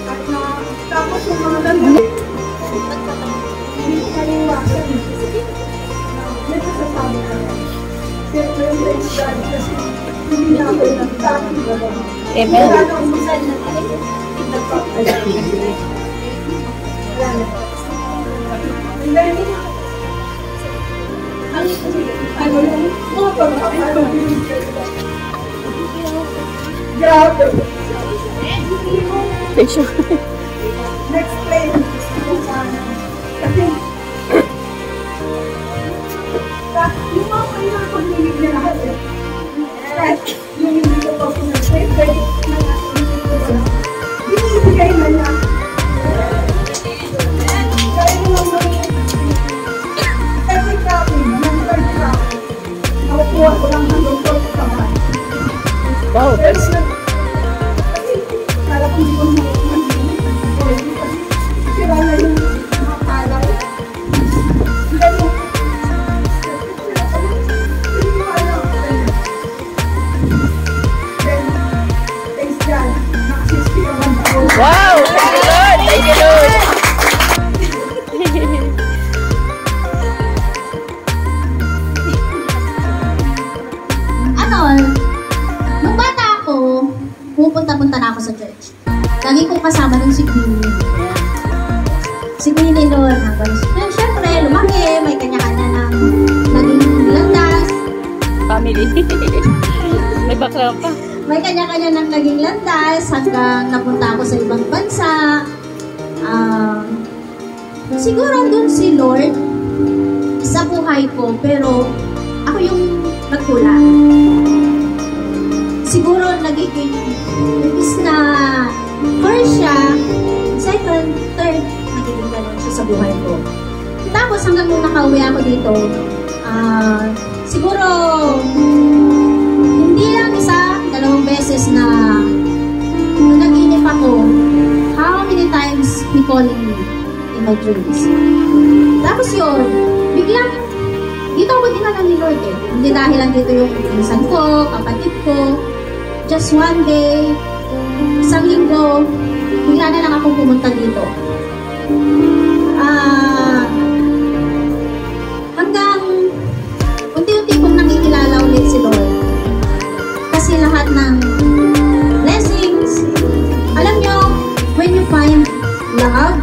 At tapos yung mga dalawa, hindi ko maliwasan. May masasabi ka. Pero yung praise God kasi hindi na ako nagsabi. Amen. Wala na umusal na tayo. Wala na. And then, ano yung mga pagkakalo. Grabe. Picture. Next play. Kasi, yung mga kailangan pag-ibig na lahat eh. Kahit yung hindi ko pa pinag-play, pwede na natin ito ba? Binibigay na niya. Kaya yung mga every copy, number copy, nakukuha ko lang hanggang 4 kaman. Wow. Kasi, kala ko hindi ko nakukuha. Sira na yung mga palay. Sira yung Wow! Thank you, Lord! Thank you, Lord! Nung bata ako, pupunta-punta na ako sa church. Lagi kong kasama ng si Queenie. Si Queenie noon, siyempre, lumaki, may kanya-kanya ng naging landas. Family. May background pa. May kanya-kanya ng naging landas hanggang napunta ako sa ibang bansa. Siguro doon si Lord sa buhay ko, pero ako yung nagkulang. Siguro nagiging imbis na first siya, second, third, nagiging ganun siya sa buhay ko. Tapos hanggang nung nakauwi ako dito, siguro hindi lang isa, 2 beses na nag-inip ako how many times He calling me in my dreams. Tapos yun, biglang dito ako dinala ni Lord eh. Hindi dahil lang dito yung pinsan ko, kapatid ko. Just one day, isang linggo, bigla na lang akong pumunta dito. Hanggang unti-unti kong nakikilala ulit si Lord. Kasi lahat ng blessings, alam nyo, when you find love,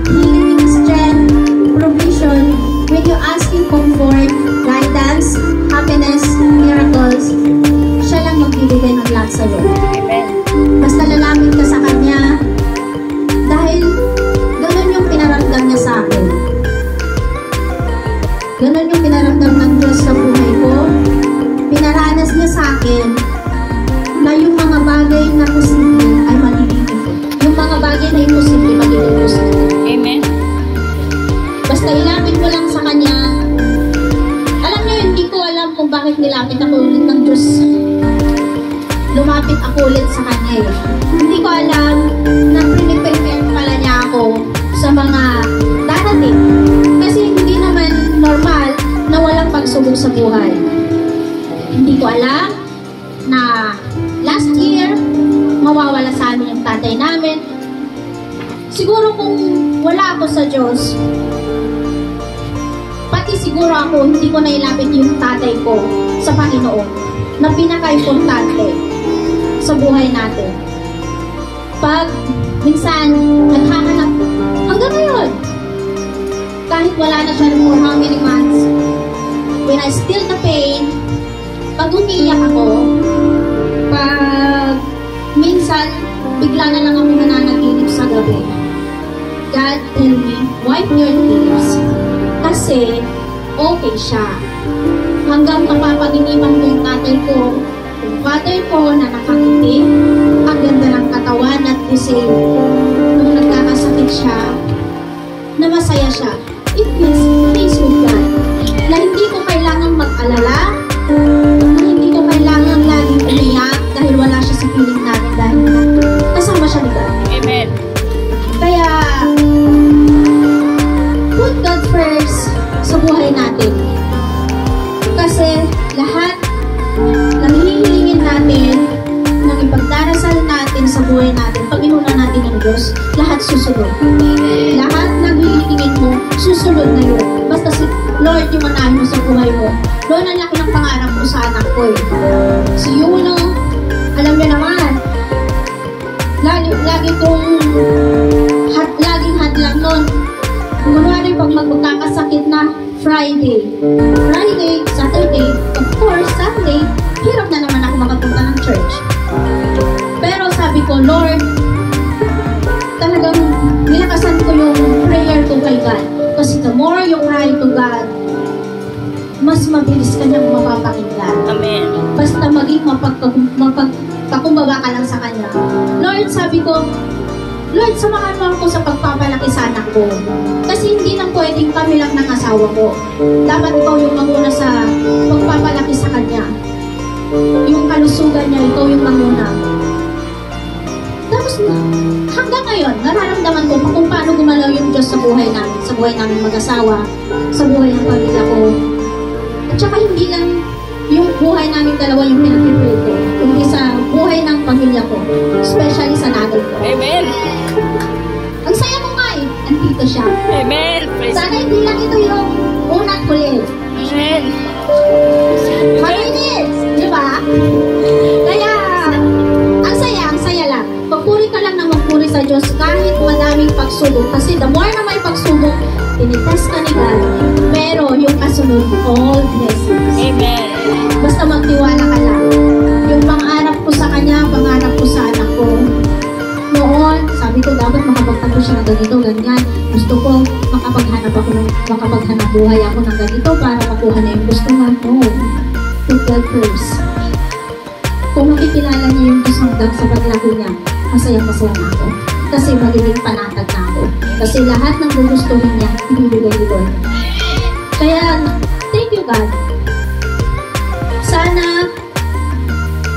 healing, strength, provision, when you ask Him comfort, guidance, happiness, miracles, siya lang magbibigay ng lahat sa'yo. Amen. Basta lalapit ka sa Kanya, dahil ganun yung pinaramdam niya sa akin. Ganun yung pinaramdam ng Diyos sa buhay ko. Pinaranas niya sa akin na yung mga bagay na posible ay magiging ito. Yung mga bagay na imposible, magiging posible. Amen. Basta ilapit mo lang sa Kanya. Alam niyo, hindi ko alam kung bakit nilapit ako ulit ng Diyos. Lumapit ako ulit sa Kanya eh. Hindi ko alam na prepare pala niya ako sa mga darating. Kasi hindi naman normal na walang pagsubok sa buhay. Hindi ko alam na last year, mawawala sa amin yung tatay namin. Siguro kung wala ako sa Diyos, pati siguro ako, hindi ko nailapit yung tatay ko sa Panginoon na pinaka-importante sa buhay natin. Pag minsan naghahanap, hanggang ngayon, kahit wala na siya for how many months, when I still the pain, pag umiiyak ako, pag minsan, bigla na lang ako nananaginip sa gabi. God tell me, wipe your tears. Kasi, okay siya. Hanggang mapapaginipan ko yung tatay ko, yung father ko na nakangiti, ang ganda ng katawan at the same, nung nagkakasakit siya, na masaya siya. It means peace with God. Na hindi ko kailangang mag-alala, na hindi ko kailangang laging umiyak dahil wala siya sa piling namin dahil kasama siya ni God. Amen. Kaya, put God first sa buhay natin. Kasi lahat ng hihilingin natin, ng ipagdarasal susunod na yun. Basta si Lord yung manahin mo sa buhay mo. Lord, ang laki ng pangarap ko sa anak ko eh. Si Yuno, alam niyo naman, lagi kong laging hadlang nun. Kunwari pag magkakasakit na Friday, Saturday, of course, Sunday, hirap na naman ako makapunta ng church. Pero sabi ko, Lord, talagang nilakasan ko yung prayer ko kay God. Kasi the more you cry to God, mas mabilis ka niyang mapapakinggan. Amen. Basta maging mapagpakumbaba ka lang sa Kanya. Lord, sabi ko, Lord, samahan mo ako sa pagpapalaki sa anak ko. Kasi hindi lang pwedeng kami lang ng asawa ko. Dapat ikaw yung manguna sa pagpapalaki sa kanya. Yung kalusugan niya, ikaw yung manguna. Tapos hanggang ngayon, nararamdaman ko kung paano gumalaw yung Diyos sa buhay namin mag-asawa, sa buhay ng pamilya ko. At saka hindi lang yung buhay namin dalawa yung pinag-pray ko, kundi sa buhay ng pamilya ko, especially sa nanay ko. Amen. Ang saya ko nga eh, nandito siya. Amen. Praise Sana hindi lang ito yung unat huli. Amen. Malinis, di ba? Kaya, ang saya lang. Magpuri ka lang na magpuri sa Diyos kahit madaming pagsubok. Kasi the more na may pagsubok, tinitest ka ni God, pero yung kasunod, all blessings. Amen. Basta magtiwala ka lang. Yung pangarap ko sa kanya, pangarap ko sa anak ko. Noon, sabi ko dapat makapagtanto siya ng ganito, ganyan. Gusto ko makapaghanap buhay ako ng ganito para makuha na yung gusto nga. No. Put God first. Kung makikilala niya yung Diyos hanggang sa paglaki niya, masaya-masaya na ako. Kasi magiging panatag na ako. Kasi lahat ng gugustuhin niya, ibibigay ni Lord. Kaya, thank you God. Sana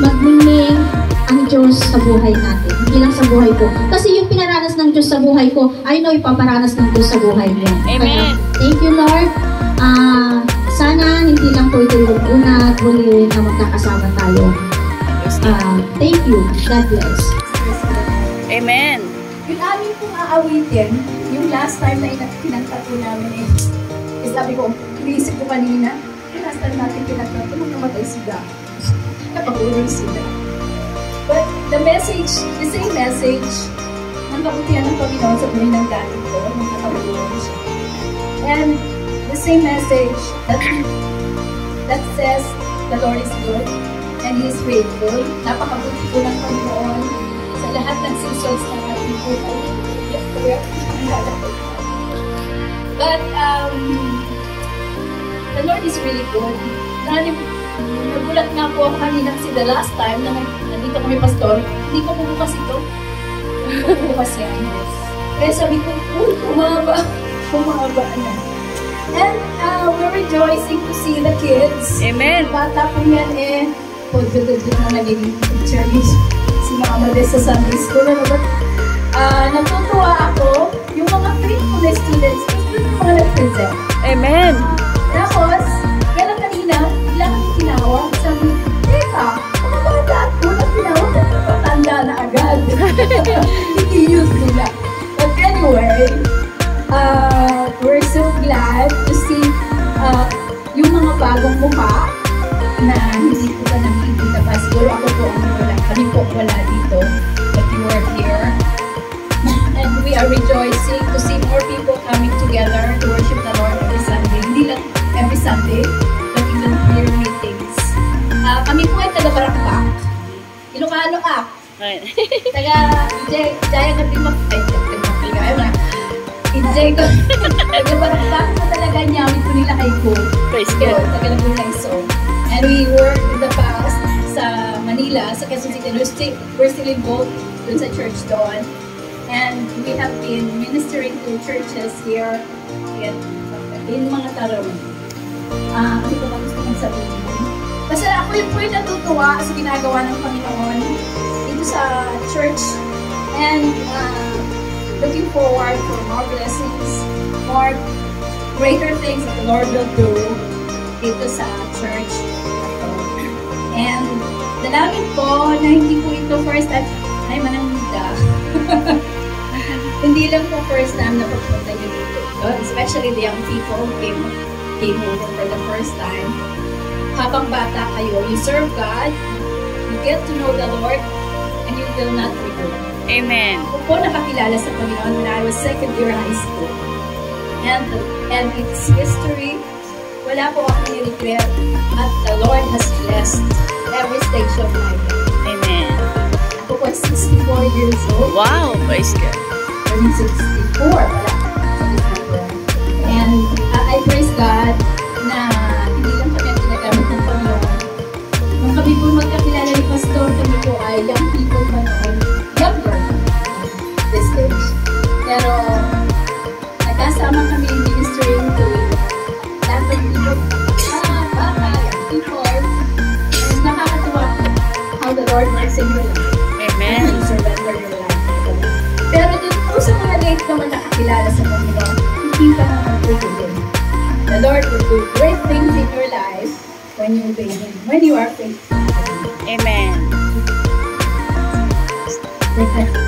magmingming ang Diyos sa buhay natin. Hindi lang sa buhay ko. Kasi yung pinaranas ng Diyos sa buhay ko, I know ipaparanas ng Diyos sa buhay niya. Amen. Kaya, thank you Lord. Sana hindi lang po ito yung una at huli na magkakasama tayo. Thank you. God bless. Amen. Yung amin pong aawitin, yung last time na pinagta po namin eh, sabi ko, iniisip ko kanina, yung last time natin pinagta po, nung namatay si God. Napag-uwi si God. But the message, the same message, ng kabutihan ng Panginoon sa buhay ng daddy ko, nung nakabuluhan siya. And the same message that says, the Lord is good, and He is faithful. Napakabuti po ng Panginoon sa lahat ng seasons ng ating buhay. But the Lord is really good. Nagulat nga po ako kanina kasi the last time na nandito kami pastor, hindi ko bubukas ito. Hindi ko bubukas yan. Kaya sabi ko, kumaba na. And we're rejoicing to see the kids. Amen. Bata po yan eh. Pagdadadad na nagiging teacher si Mama Des sa Sunday School. But natutuwa ako yung mga faithful na students yung mga nag-present. Amen. Tapos, kaya kanina, bigla kami tinawag. Sabi, teka, mga bata ko na tinawag at napatanda na agad. Hindi-use nila. But anyway, we're so glad to see yung mga bagong mukha na hindi ko pa nakikita pa. Siguro ako po ang wala. Kami po wala dito. But you are here. And we are rejoicing to see more people coming together to worship the Lord every Sunday. Hindi lang every Sunday, but even prayer meetings. Kami po ay taga-Barakpak. Ilocano taga-Jaya Gatimak. Taga-Barakpak na talaga nyamit po nila kay ko. Praise God. Taga-Laguna so. And we worked in the past sa Manila, sa Quezon City. We're still involved dun sa church doon. And we have been ministering to churches here in mga Tarong. Ano ko ba gusto kong sabihin? Kasi ako yung po natutuwa sa ginagawa ng Panginoon dito sa church. And looking forward for more blessings, more greater things that the Lord will do dito sa church. And dalangin ko na hindi po ito first time ay manangida. Hindi lang po first time na pagpunta nyo dito. especially the young people who came over for the first time. Habang bata kayo, you serve God, you get to know the Lord, and you will not regret. Amen. Ako po nakakilala sa Panginoon when I was second year high school. And its history, wala po akong ni-regret at the Lord has blessed every stage of my life. Amen. Ako po 64 years old. Wow, praise God. Turning 64. Wala. And I praise God na hindi lang kami ang ginagamit ng Panginoon. Nung kami po magkakilala ni Pastor, kami po ay young people pa noon. Younger this stage. Pero nagkasama kami ministering to lahat ng people, baka, people, and nakakatuwa po how the Lord works in your life. Amen. And you surrender your life. Pero dun po sa mga late naman nakakilala sa Panginoon, hindi pa naman po yun. The Lord will do great things in your life when you obey Him, when you are faithful. Amen. Amen.